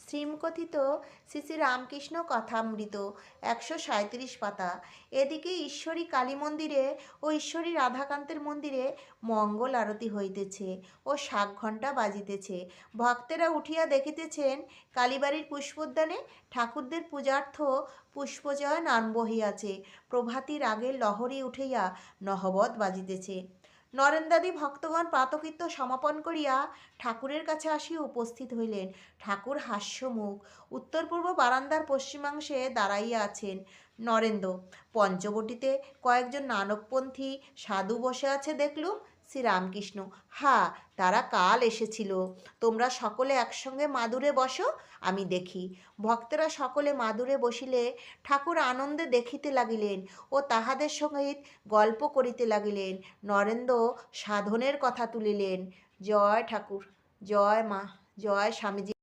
শ্রীমকথিত শ্রী শ্রী রামকৃষ্ণ কথামৃত 137 পাতা। এদিকে ঈশ্বরী কালী মন্দিরে ও ঈশ্বরী রাধাকান্তের মন্দিরে মঙ্গল আরতি হইতেছে ও শাঁখ ঘণ্টা বাজিতেছে। ভক্তেরা উঠিয়া দেখিতেছেন কালীবাড়ির পুষ্পোদ্যানে ঠাকুরদের পূজার্থ পুষ্পচয়ন আরম্ভ হইয়াছে। প্রভাতীর আগের লহরী উঠিয়া নহবৎ বাজিতেছে। নরেন্দ্রাদি ভক্তগণ প্রাতকৃত্য সমাপন করিয়া ঠাকুরের কাছে আসিয়া উপস্থিত হইলেন। ঠাকুর হাস্যমুখ উত্তর পূর্ব বারান্দার পশ্চিমাংশে দাঁড়াইয়া আছেন। নরেন্দ্র, পঞ্চবটিতে কয়েকজন নানকপন্থী সাধু বসে আছে দেখলুম। শ্রীরামকৃষ্ণ, হা, তারা কাল এসেছিল। তোমরা সকলে একসঙ্গে মাদুরে বসো, আমি দেখি। ভক্তেরা সকলে মাদুরে বসিলে ঠাকুর আনন্দে দেখিতে লাগিলেন ও তাহাদের সহিত গল্প করিতে লাগিলেন। নরেন্দ্র সাধনের কথা তুলিলেন। জয় ঠাকুর, জয় মা, জয় স্বামীজি।